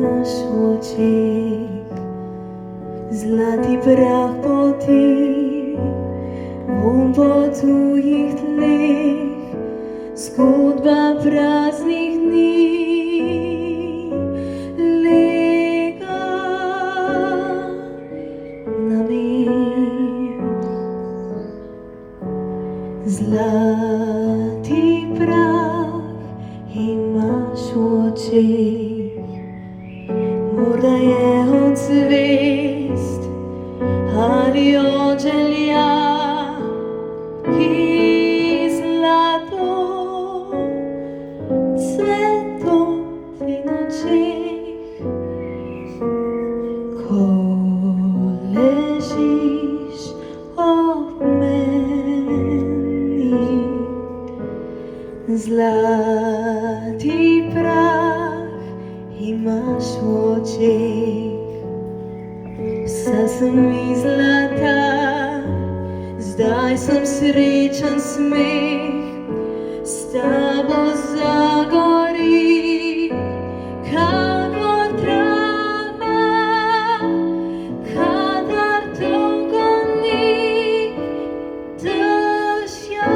masz очі, златий прах потік, вон по твоїх тлих, скудба праздних днів, ліга на мир. Златий прах і masz очі, Morda jeho cvist, ali ođelja, i zlato, cveto ti noćih, ko ležiš ob meni, zlati prah imaš u očih, sasvim izlata, zdaj sam srečen smeh, s tabo zagori, kako trava, kadar dogoni dežja.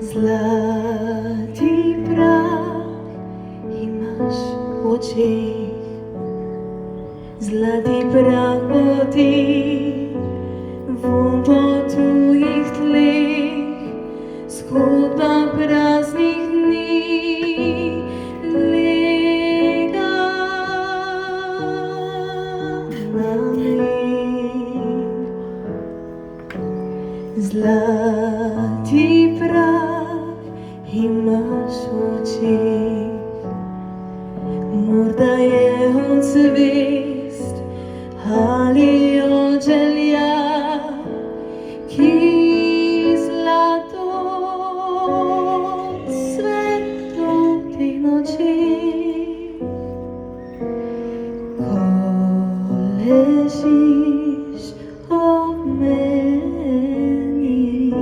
Zlati prah imaš u očih, zlati prah potih, vonj po tvojih tleh, skudba praznih dni, lega na mir. Zlati prah imaš u očih, morda jeho cvist, ali ođelja, ki zlato, cveto tih noćih, ko ležiš ob meni.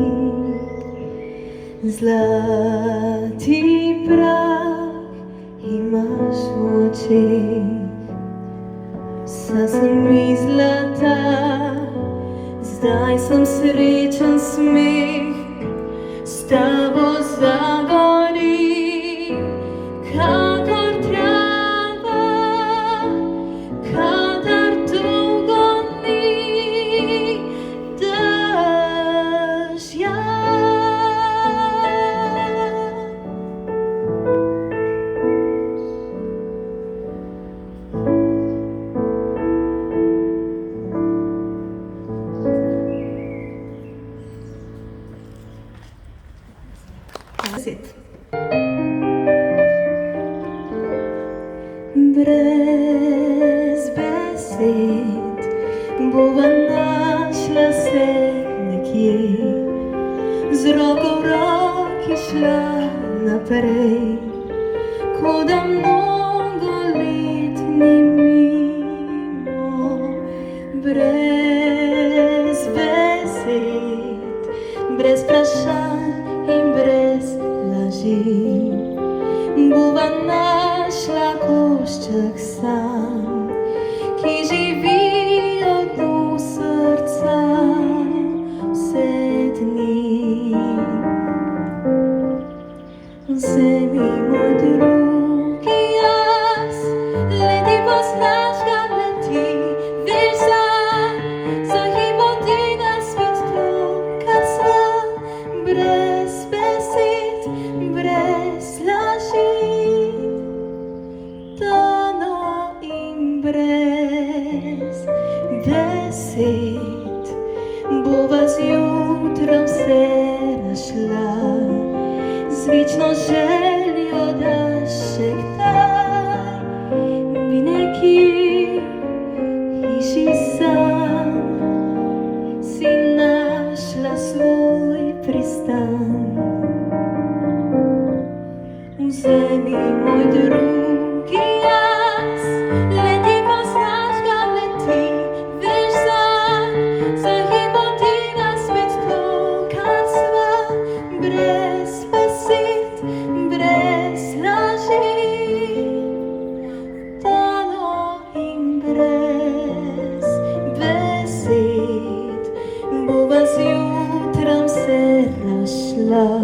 Zlati prah imaš u očih, sasvim izlata, zdaj sam srečen smeh, s tabo zagori, kakor trava, kadar dogoni dežja. Brez besed bova našla se nekje, z roko v roki šla naprej, kot da mnogo let ni mimo. Brez besed, brez vprašanj in brez laži, bova našla košček sam, ki živi od srca vse dni. Vzemi moj drugi jaz, leti poznaš ga, leti, veš za hipo tega svet toka sva, brez besed, brez laži, tano in brez besed, bova zjutraj vse našla, z večno željo, da še kdaj bi nekje hiši sam si našla svoj pristan. Vzemi moj drugi jaz, leti poznaš ga, leti, veš za hipo tega svet toka sva, brez Ela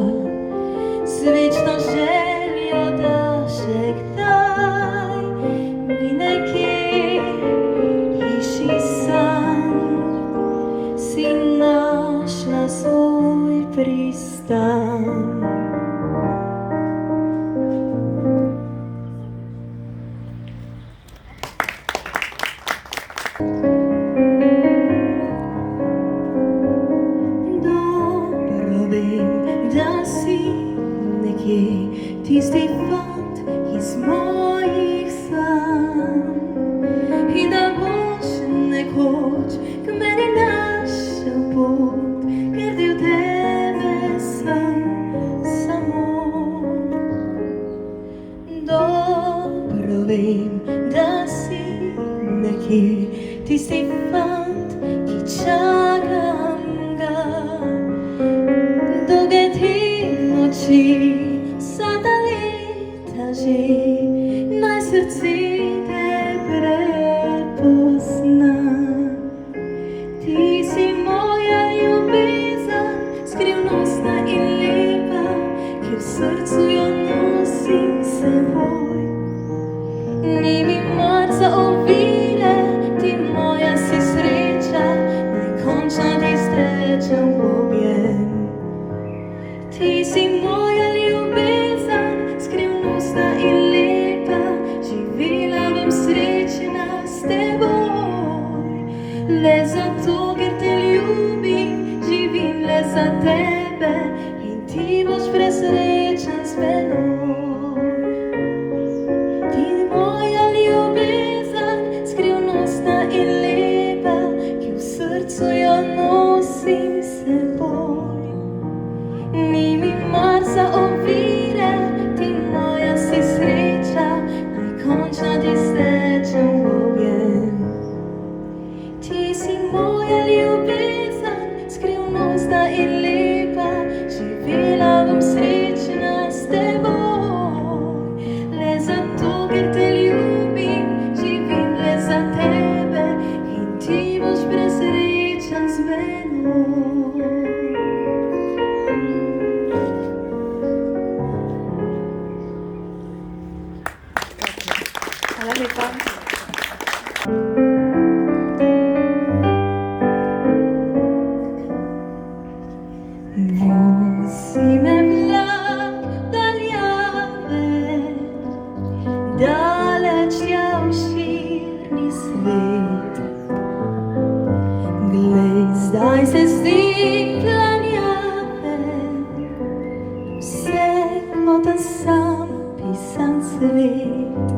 Svično željo da še kdaj bi nekje hiši san si našla svoj pristan. Da si nekje tisti fant iz mojih sanj in da boš nekoč k meni našel pot, ker del tebe sem samo. Dobro vem, da si nekje tisti fant, ki čakam ga. Dolge ti noči, sada leta že, naj srce te prepozna. Ti si moja ljubezen, skrivnostna in lepa, ki v srcu jo nosim s seboj. Ni mi mar za ovire, ti moja si sreča, najkončno ti stečem v objem. Ti si moja ljubezen, skrivnostna in lepa, živela bom srečna s teboj. Le zato, ker te ljubim, živim le za tebe in ti boš presrečen s menoj. Ti moja ljubezen, skrivnostna in lepa, ki v srcu jo nosim s seboj. Ni mi mar za ovire, ti moja si sreča, najkončno ti stečem v objem. Ti si moja ljubezen, skrivnostna in lepa, živela bom srečna s teboj. Le zato, ker te ljubim, živim le za tebe in ti boš presrečen z menoj. Hvala lepa. Vozi me vlak daljave, daleč tja v širni svet. Glej, zdaj se zdi planjave, vse kot en sam pisan svet.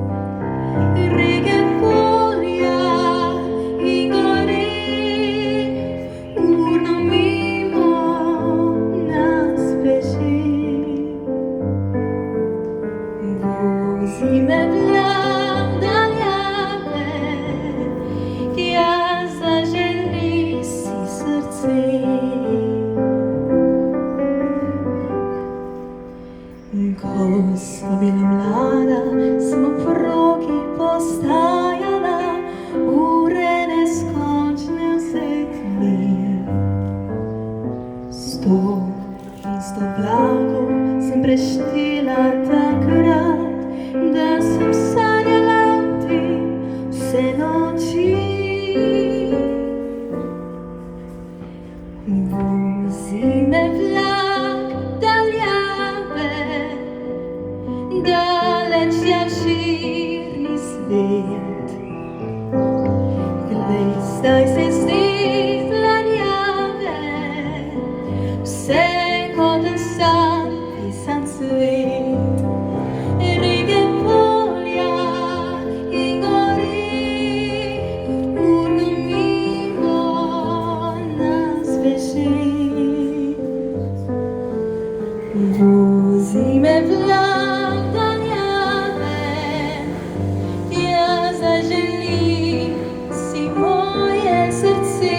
Reke, polja in gori, urno mimo nas beži. Vozi me vlak daljave, tja zaželi si srce. Ko sva bila mlada, smo v roki postajala, ure neskončne vzet mir. 100 in 100 vlakov sem preštela takrat, da sem sanjala o tem vse noči. Vozi me vlak daljave, daleč tja v širni svet. Glej, zdaj se zdi planjave, vse kot en sam pisan svet. Reke, polja in gori, urno mimo nas beži. Vozi me vlak daljave, tja zaželi si moje srce,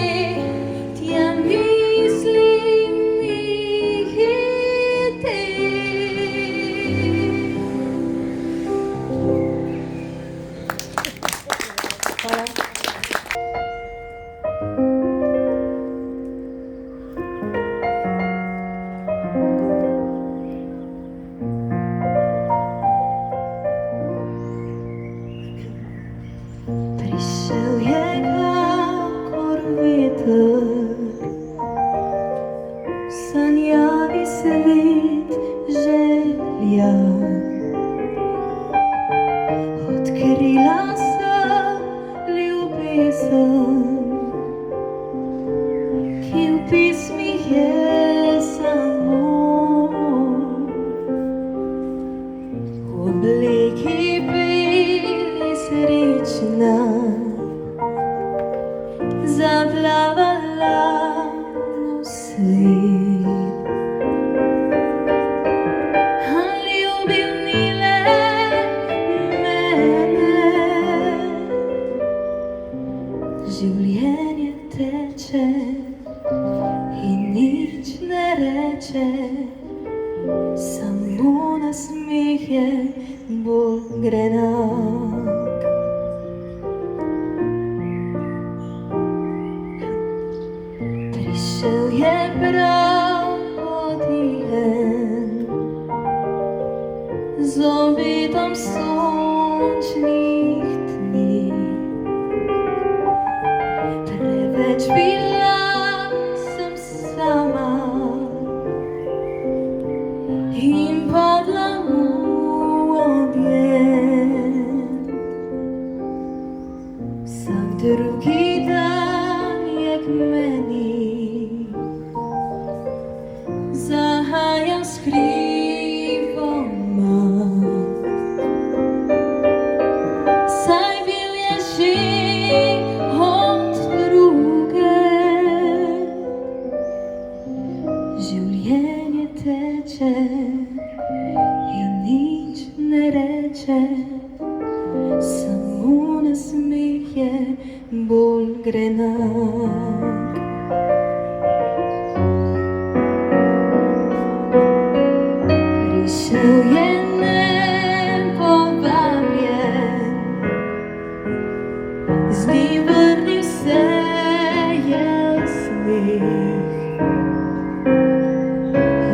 tja mislim iti. Hvala. samo nasmieje bol grenák. Prišiel je pravý deň s obytom slnečných dní. Pre večbila som sama, im padla mu objem. Vsak druhý dan je kmení, zahájam skrývom mám. Saj byl Ježí od druge, življenje teče i nič ne reče, samo nasmeh je bolj grenak. Prišel je nepovabljen, z njim vrnil se je smeh.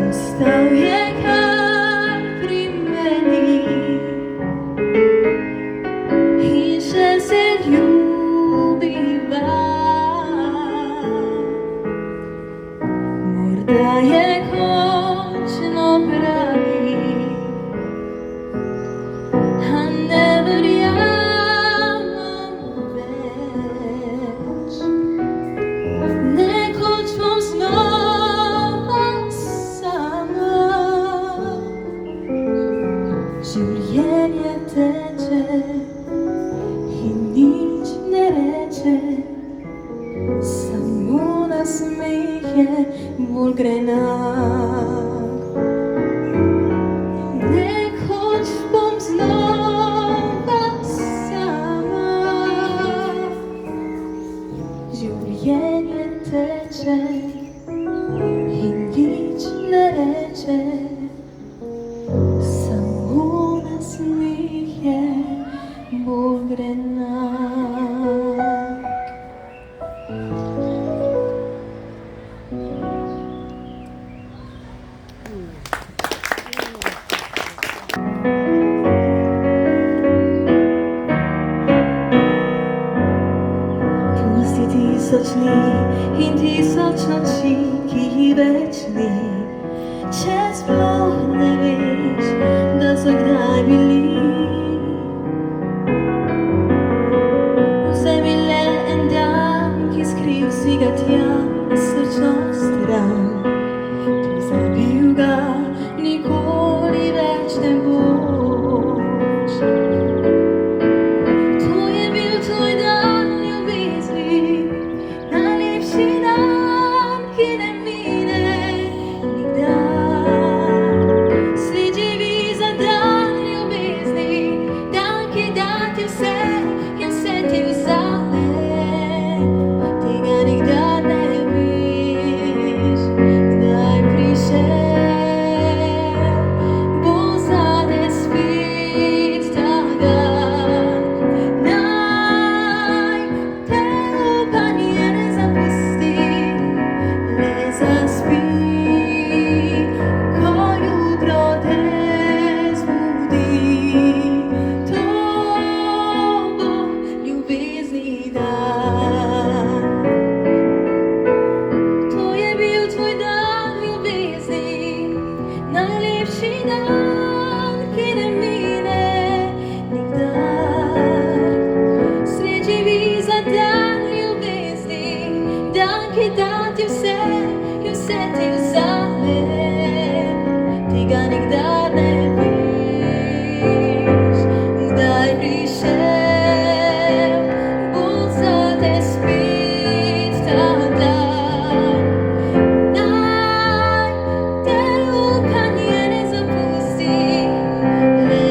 Ostal je kar pri meni in še se ljubiva. Morda je končno pravi, a ne verjamem več. Nekoč bom znova sama, življenje teče in nič ne reče, samo nasmeh je bolj grenak. Nekoč bom znova sama, življenje teče in nič ne reče, samo nasmeh je bolj grenak. Pusti tisoč dní in tisoč noči, ki večni, če sploh ne veš, da so kdaj bili. Vzemi le en dan, ki skril si ga tja na srčno stran. Pozabil ga nikoli več ne boš. To je bil tvoj dan ljubezni, najlepši dan, ki ne mine nikdar. Svet živi za dan ljubezni, dan, ki da ti vse in vse ti vzame. Tega nikdar ne veš, kdaj prišel bo zate spet ta dan. Naj te upanje ne zapusti, le zaspi, ko jutro te zbudi. To bo ljubezni dan. To je bil tvoj dan ljubezni, najlepši dan, ki ne mine nikdar. Svet živi za dan ljubezni, dan, ki da ti vse in vse ti vzame. Tega nikdar ne veš, kdaj prišel bo zate spet ta dan. Naj te upanje ne zapusti, le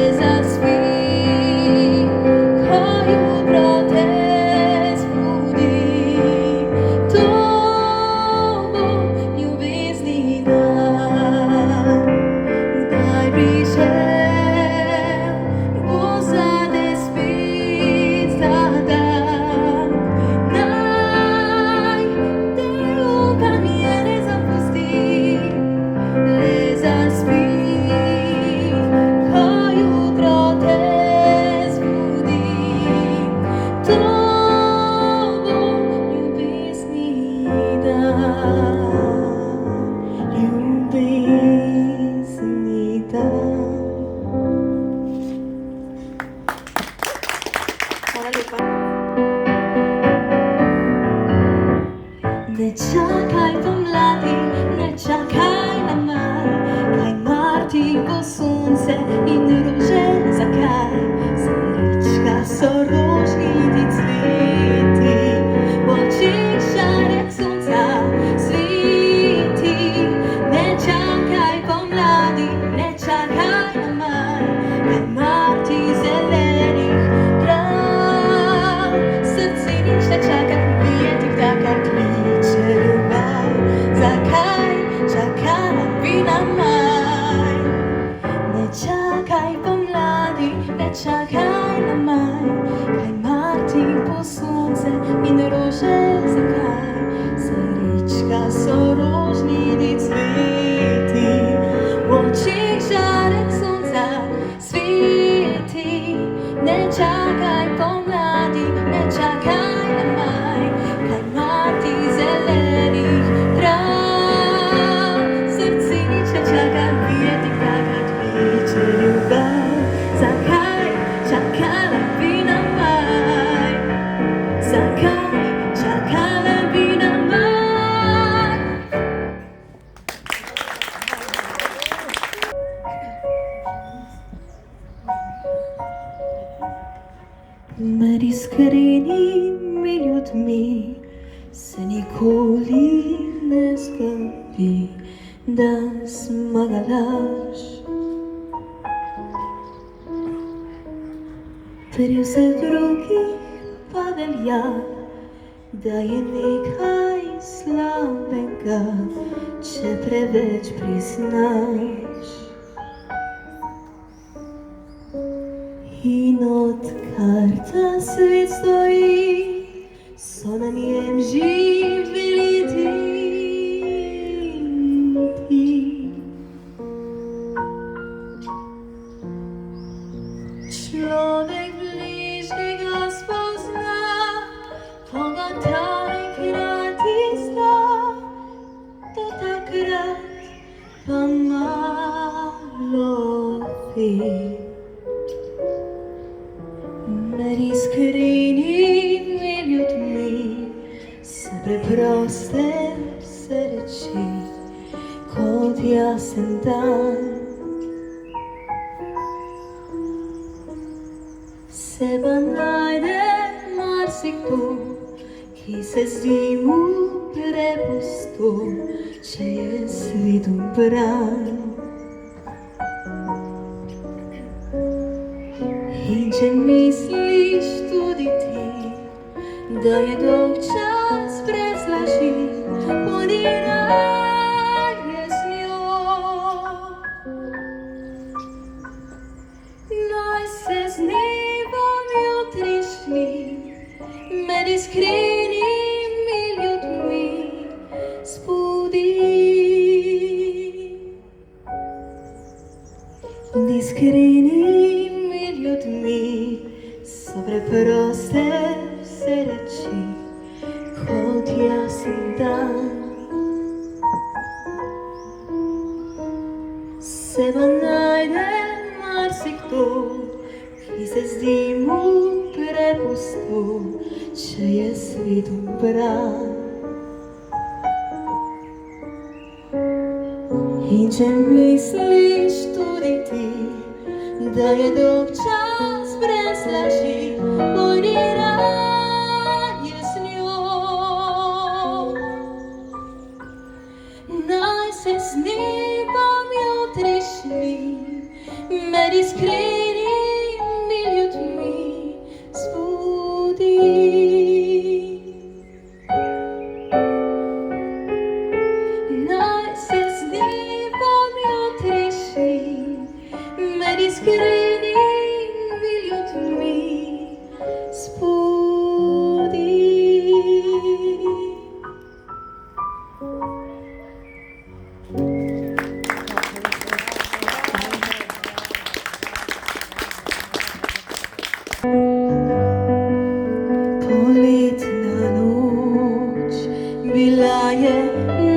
Nie czekaj pomladi, nie czekaj na maj, klimaty zelenych traw. Serce czeka, wiety taka liczy любов. Czekaj, czekaj na maj, czekaj na maj. Med iskreni ljudmi se nikoli ne zgodi, da zmaga laž. Pri vseh drugih pa velja, da je nekaj slabega, če preveč priznaš. In odkar ta svet stoji, so na njem živeli ti. Človek bližnjega spozna, ko ga takrat izda, do takrat pa malo ve. Med iskrenimi ljudmi se preproste vse reči, kot jasen dan. Se pa najde marsikdo, ki se zdi mu prepustil, če je svet ubran. In če misliš tudi ti, da je dolg čas brez laži, bodi raje z njo. Naj se z dnevom jutrišnjim med iskrenimi ljudmi zbudi. Iskreni ljudmi so preproste vse reči, kot jasen dan. Se pa najde marsikdo, ki se zdi mu prepustil, če je svet ubran. In če misliš tudi ti, da je dolg čas brez laži, bodi raje z njo. Naj se z nebom jutrišnjim med iskrenimi ljudmi zbudi. Naj se z nebom jutrišnjim med iskrenimi ljudmi zbudi. Poletna noč, bila je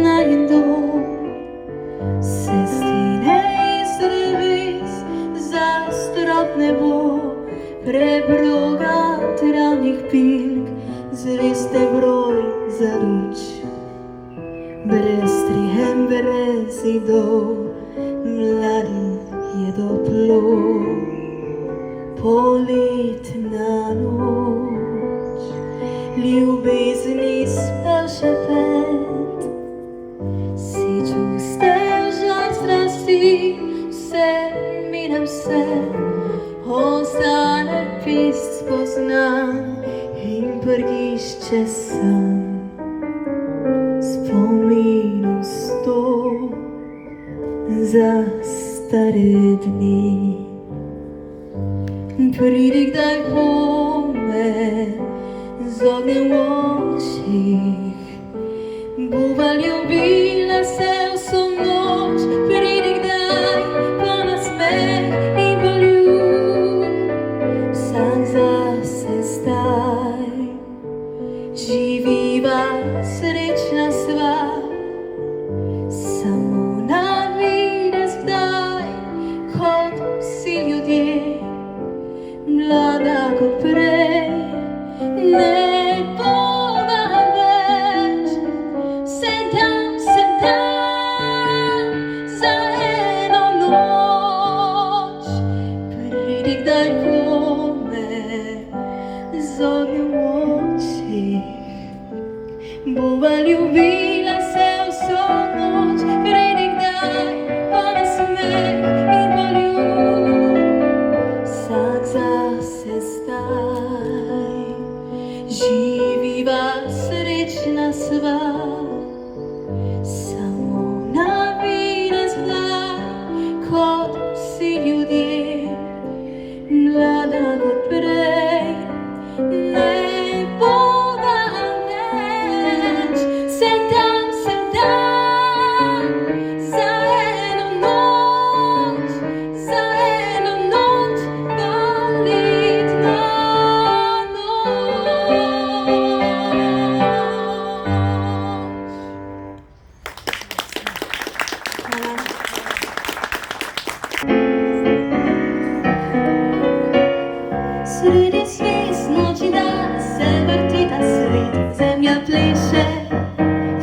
najin dom, se stine iz dreves, zastrop nebo, prebroga travnih pilk, zveste broj za luč. Brez strihem, brez zidov, mladim je toplo. Poletna noč, ljubezni spel šepet, si čustev žar strasti, vse mine vse, ostane pist spoznan in prgišče san. Spominov sto za stare dni. Pridi kdaj pome z ognjem v očih, bova ljubila se vso noč. Pridi kdaj pa nasmeh in poljub, vsa Poljubila se vso noč, predi kdaj pa nasmeh in poljub. Vsak zase zdaj, živiva srečna sva, samo na videz zdaj, kot vsi ljudje, mlada kot prej, ne bova več. Sem tam, za eno noč, poletna Sredi zvest noči dan se vrti ta svet, zemlja pleše,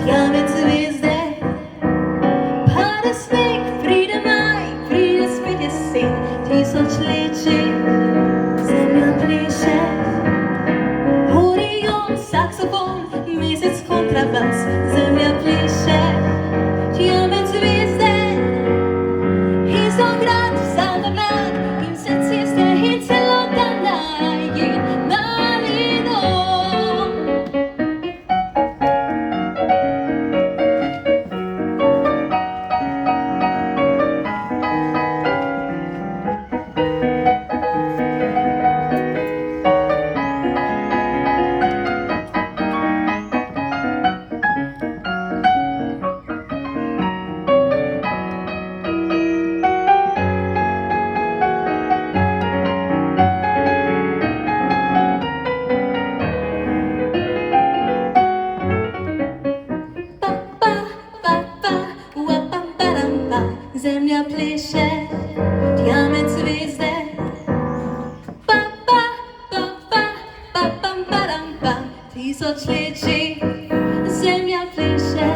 tja med zvezde. Pada sneg, pride maj, pride spet jesen, tisočletji, zemlja pleše. Orion, saksofon, mesec, kontrabas, zemlja pleše, tja med zvezde. In so grad, sam mlad, in vse ceste in celota Zemlja pleše, tja med zvezde. Tisočletji, zemlja pleše.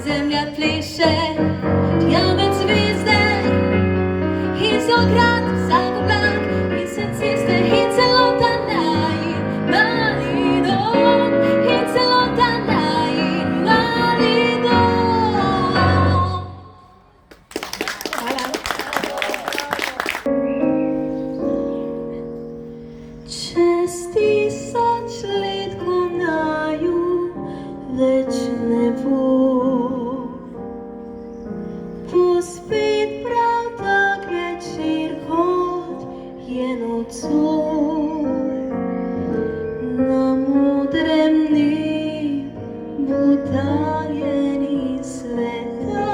Zemlja pleše, tja med zvezde. In so grad, vsak oblak, in se ceste, in celota mali dom, in celota mali dom. Čez tisoč let, ko naju več ne bo, bo spet prav tak večer, kot je nocoj. Na modrem nebu daljeni sveta,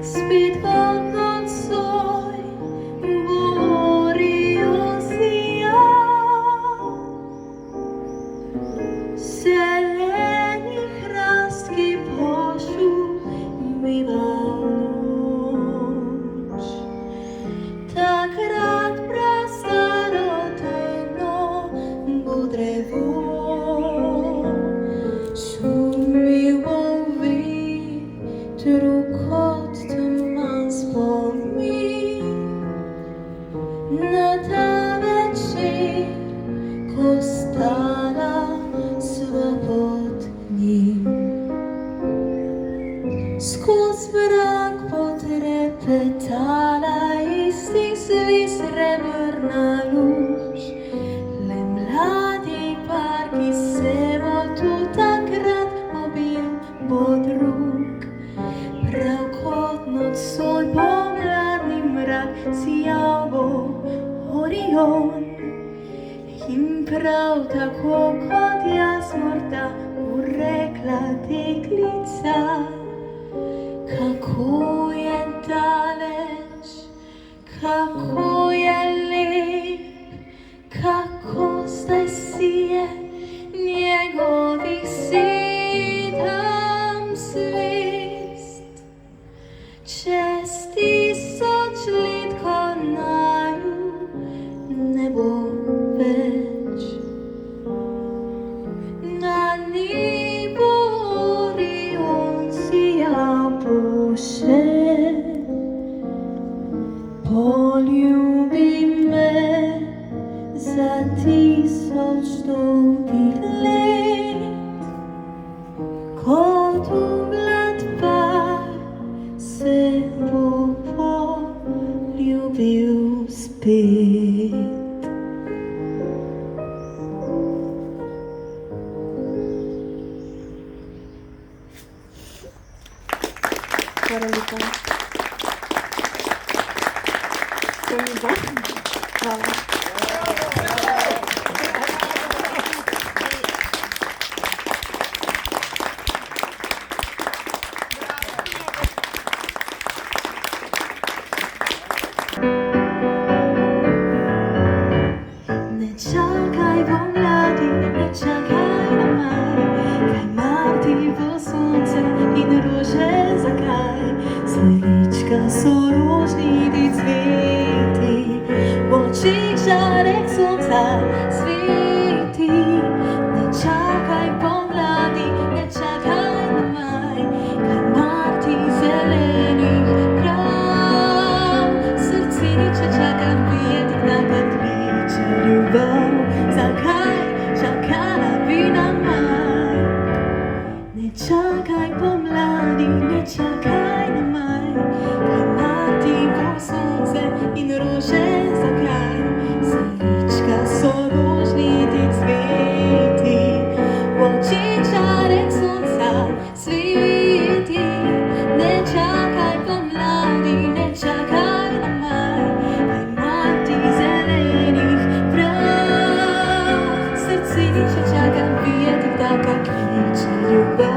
spet kot nocoj bo Orion sijal. Zeleni hrastki pošumival noč. Takrat prastaro temno bo drevo, šumil bo vetru kot teman spomin na ta večer, ko stala sva pod njim. Skoz mrak potrepetala istih zvezd srebrna luč. Le mladi par, ki se bo tu takrat objel, bo drug. Prav kot nocoj pomladni mrak sijal bo Orion. In prav tako kot jaz morda bo rekla deklica, kako je daleč, kako je lep, kako zdaj sije njegovih 7 zvezd. Čez tisoč let, ko naju ne bo več, na nebu Orion sijal bo še. Poljubi me, Ходу ладва се полюбил спит. Hvala lepa. To mi bo. Hvala. Ne čakaj pomladi, ne čakaj na maj, kaj marti bo sonce in rože zakaj. Sredička so rožniti cveti, v očih žarek sonca sveti. Ne čakaj pomladi, ne čakaj na maj, kaj marti zelenih prav. Srce čakam videti, takrat kliče ljubav. Zakaj čakala bi na maj? Ne čakaj pomladi, ne čakaj na maj, kaj marti bo sonce in rože zakaj. Sredička so rožniti cveti, v očih žarek sonca sveti. Ne čakaj pomladi, ne čakaj na maj, kaj marti zelenih prav. Srce čakam videti, takrat kliče ljubav.